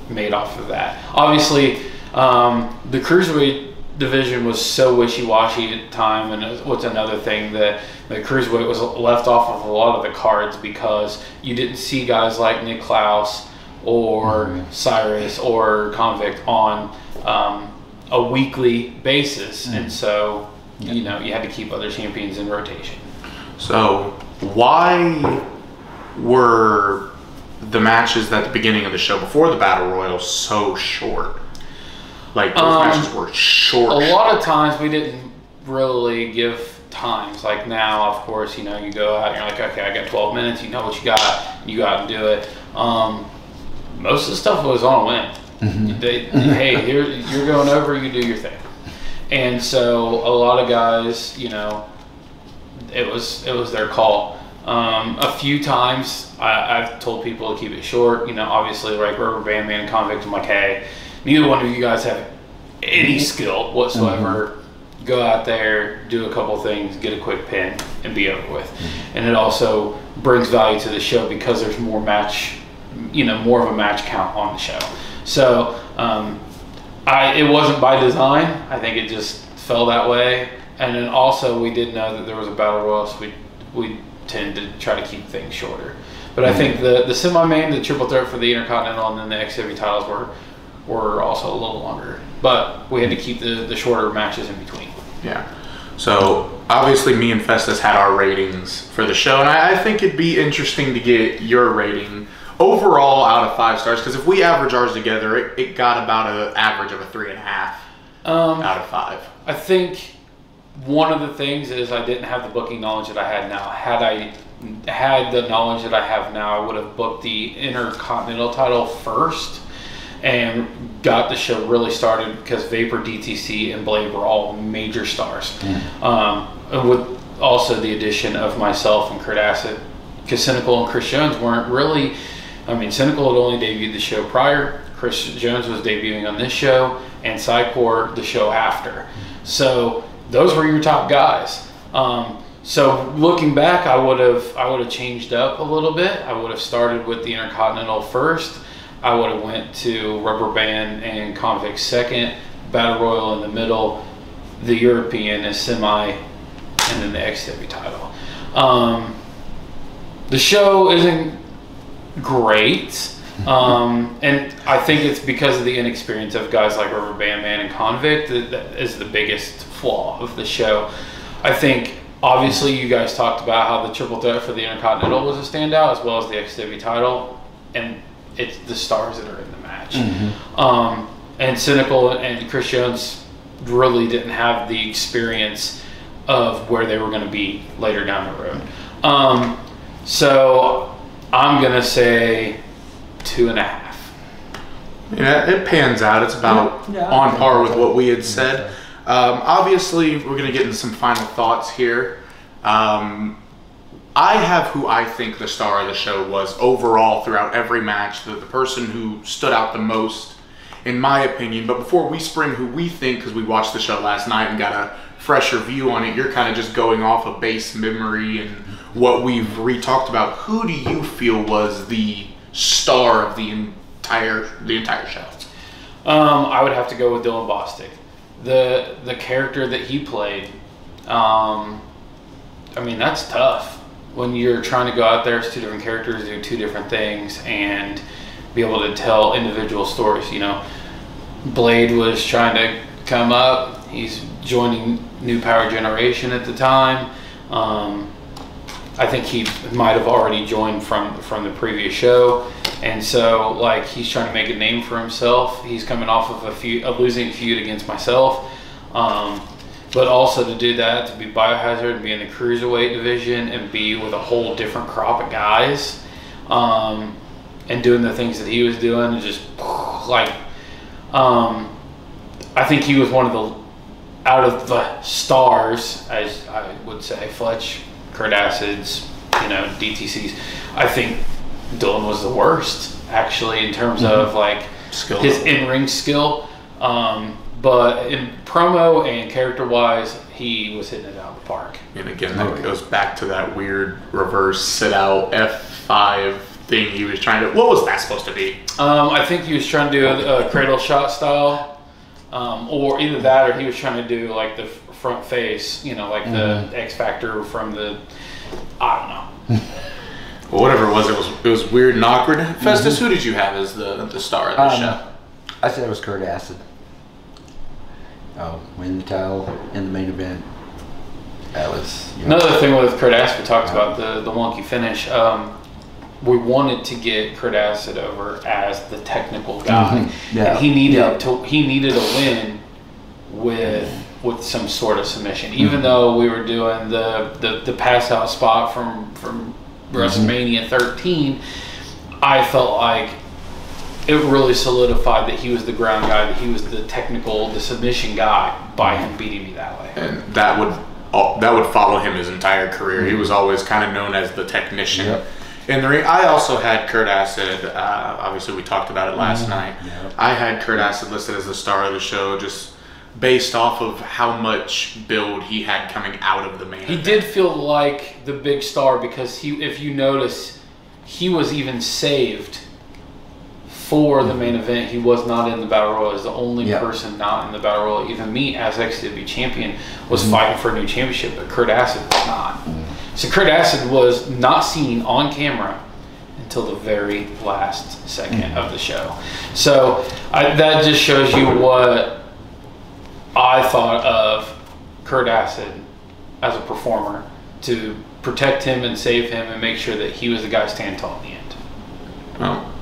made off of that. Obviously, the Cruiserweight division was so wishy-washy at the time, and what's another thing, that the Cruiserweight was left off of a lot of the cards because you didn't see guys like Nick Klaus or Cyrus or Convict on a weekly basis, and so you know, you had to keep other champions in rotation. So why were the matches at the beginning of the show before the Battle Royal so short? Like, those matches were short. A lot of times we didn't really give times. Like now, of course, you know, you go out and you're like, okay, I got 12 minutes, you know what you go out and do it. Most of the stuff was on a whim. Hey, you're going over, you do your thing. And so a lot of guys, you know, it was their call. A few times I've told people to keep it short. You know, obviously, like Rubber Band Man and Convict, I'm like, hey, neither one of you guys have any skill whatsoever. Go out there, do a couple things, get a quick pin, and be over with. And it also brings value to the show because there's more more of a match count on the show. So it wasn't by design. I think it just fell that way. And then also we did know that there was a battle royal, so we tend to try to keep things shorter. But I think the semi-main, the triple threat for the Intercontinental, and then the XCW titles were also a little longer. But we had to keep the shorter matches in between. Yeah. So obviously me and Festus had our ratings for the show, and I think it'd be interesting to get your rating overall out of 5 stars, because if we average ours together, it got about an average of a 3.5 out of 5. I think one of the things is I didn't have the booking knowledge that I had now. Had I had the knowledge that I have now, I would have booked the Intercontinental title first and got the show really started, because Vapor, DTC, and Blade were all major stars. With also the addition of myself and Kurt Acid, because Cynical and Chris Jones weren't really, I mean, Cynical had only debuted the show prior, Chris Jones was debuting on this show, and Psychor the show after. So those were your top guys. So looking back, I would have changed up a little bit. I would have started with the Intercontinental first. I would have went to Rubber Band and Convict second, Battle Royal in the middle, the European is semi, and then the XCW title. The show isn't great, and I think it's because of the inexperience of guys like Rubber Band Man and Convict that is the biggest flaw of the show. I think obviously you guys talked about how the triple threat for the Intercontinental was a standout, as well as the XCW title, and it's the stars that are in the match. And Cynical and Chris Jones really didn't have the experience of where they were going to be later down the road. So I'm going to say 2.5. Yeah, it pans out. It's about on par with what we had said. Obviously, we're going to get into some final thoughts here. I have who I think the star of the show was overall throughout every match, the person who stood out the most, in my opinion. But before we spring who we think, because we watched the show last night and got a fresher view on it, you're kind of just going off of base memory and what we've re-talked about. Who do you feel was the star of the entire show? I would have to go with Dylan Bostic. The character that he played, I mean, that's tough. When you're trying to go out there as 2 different characters, do 2 different things, and be able to tell individual stories. You know, Blade was trying to come up. He's joining New Power Generation at the time. I think he might have already joined from the previous show, and so like he's trying to make a name for himself. He's coming off of a losing feud against myself. But also to do that, to be Biohazard and be in the Cruiserweight division and be with a whole different crop of guys, and doing the things that he was doing, and just like, I think he was one of the, out of the stars, as I would say, Fletch, Kurt Acids, DTCs, I think Dylan was the worst, actually, in terms of like skill, his in-ring skill. But in promo and character-wise, he was hitting it out of the park. And again, that goes back to that weird reverse sit-out F5 thing he was trying to... What was that supposed to be? I think he was trying to do a cradle shot style, or either that, or he was trying to do like the front face, like the X Factor from the... I don't know. Well, whatever it was weird and awkward. Festus, who did you have as the star of the show? I said it was Kurt Acid. Win the title in the main event. That was another thing with Kurt Acid. We talked about the wonky finish. We wanted to get Kurt Acid over as the technical guy. And he needed a win with some sort of submission. Even though we were doing the pass out spot from WrestleMania 13, I felt like it really solidified that he was the ground guy, that he was the technical, the submission guy, by him beating me that way. And that would that would follow him his entire career. He was always kind of known as the technician. Yep. In the ring, I also had Kurt Acid. Obviously, we talked about it last night. Yep. I had Kurt Acid listed as the star of the show, just based off of how much build he had coming out of the main He event. did feel like the big star because if you notice, he was even saved for the main event. He was not in the Battle Royal. He was the only person not in the Battle Royal. Even me, as XCW champion, was fighting for a new championship, but Kurt Acid was not. So Kurt Acid was not seen on camera until the very last second of the show. So that just shows you what I thought of Kurt Acid as a performer, to protect him and save him and make sure that he was the guy standing tall in the end. Well,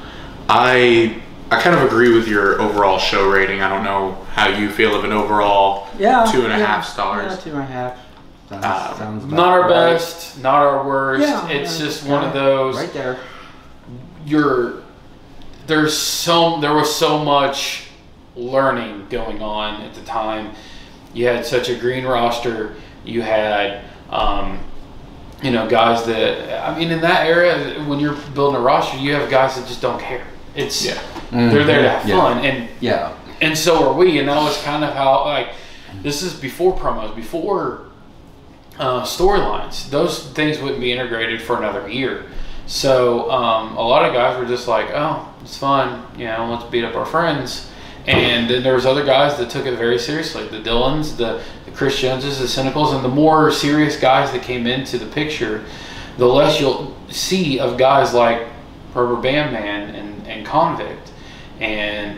I kind of agree with your overall show rating. I don't know how you feel of an overall 2.5 stars. Yeah, 2.5. Sounds about Not our right. best, not our worst. It's just one of those. Right there. There was so much learning going on at the time. You had such a green roster. You had guys that, I mean, in that era, when you're building a roster, you have guys that just don't care. It's they're there to have fun, and so are we. And that was kind of how, like, this is before promos, before storylines. Those things wouldn't be integrated for another year. So a lot of guys were just like, oh, it's fun, let's beat up our friends. And then there was other guys that took it very seriously. The Dylans, the Chris Joneses, the Cynicals, and the more serious guys that came into the picture, the less you'll see of guys like Rubber Band Man and Convict and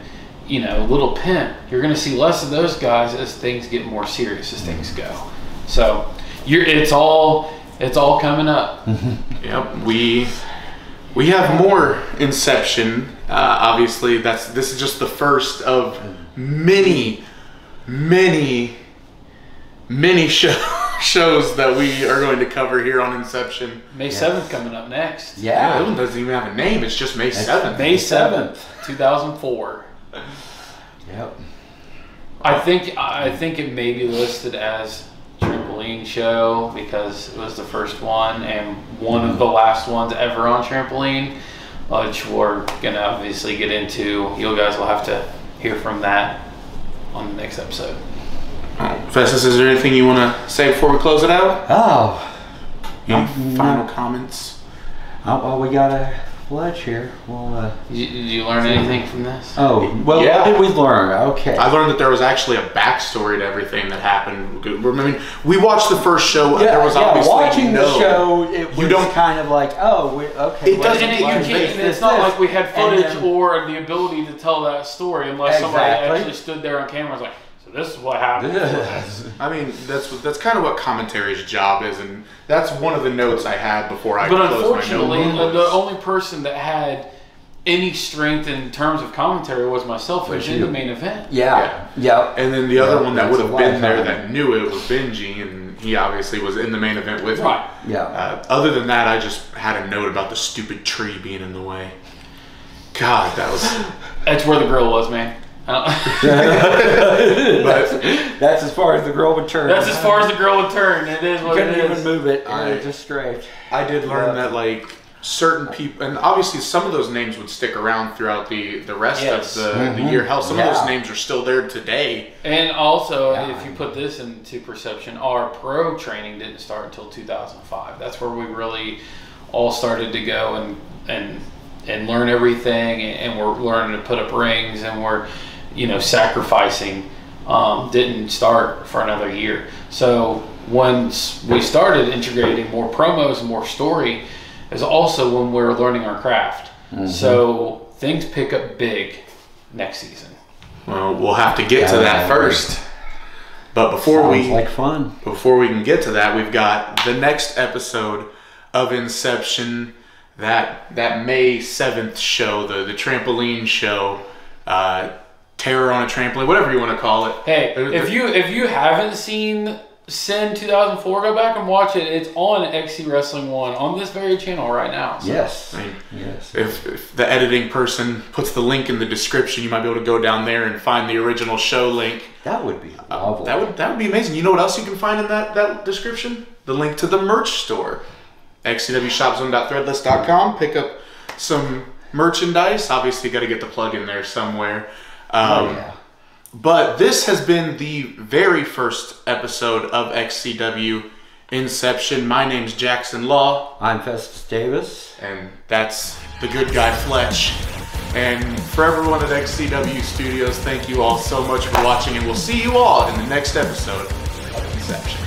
Little Pimp. You're going to see less of those guys as things get more serious, as things go. So it's all coming up. Yep, we have more Inception. Obviously, this is just the first of many shows that we are going to cover here on Inception. May 7th coming up next. Yeah. That one doesn't even have a name. It's just May 7th. May 7th, 2004. Yep. I think it may be listed as Trampoline Show because it was the first one and one of the last ones ever on Trampoline, which we're gonna obviously get into. You guys will have to hear from that on the next episode. Festus, is there anything you want to say before we close it out? Oh. Any final comments? Well, we got a Fletch here. Well, Did you learn anything from this? Oh, well, Yeah. what did we learn? Okay. I learned that there was actually a backstory to everything that happened. I mean, we watched the first show. There was obviously watching the show, it was don't- kind of like, okay. It doesn't- And it's not like we had footage or the ability to tell that story unless somebody actually stood there on camera and was like, so this is what happened. I mean, that's kind of what commentary's job is, and that's one of the notes I had before I But closed my unfortunately, notes. the only person that had any strength in terms of commentary was myself, who was in the main event. Yeah. And then the other one that that's would have a been there lifetime. that knew it was Benji, and he obviously was in the main event with Right. me. Yeah. Other than that, I just had a note about the stupid tree being in the way. God, that was... That's where the grill was, man. But That's as far as the girl would turn. That's as far as the grill would turn. It is what it Couldn't even is. move it. I- Just straight. I did learn that, like, certain people, and obviously some of those names would stick around throughout the rest Yes. of the year. Hell, some of Yeah. those names are still there today. And also, Yeah. if you put this into perception, our pro training didn't start until 2005. That's where we really all started to go and learn everything, and we're learning to put up rings, and we're, sacrificing. Didn't start for another year. So once we started integrating more promos and more story, is also when we're learning our craft. So things pick up big next season. Well, we'll have to get to that first. But before Sounds we like fun. before we can get to that, we've got the next episode of Inception, that May 7th show, the trampoline show, Terror on a Trampoline, whatever you want to call it. Hey, if you haven't seen Sin 2004, go back and watch it. It's on XC Wrestling 1 on this very channel right now. So. Yes. I mean, yes. If the editing person puts the link in the description, you might be able to go down there and find the original show link. That would be lovely. That would be amazing. You know what else you can find in that description? The link to the merch store. XCWShopZone.threadless.com. Pick up some merchandise. Obviously, you got to get the plug in there somewhere. Yeah. But this has been the very first episode of XCW Inception. My name's Jaxsin Law. I'm Festus Davis. And that's the good guy Fletch. And for everyone at XCW Studios, thank you all so much for watching, and we'll see you all in the next episode of Inception.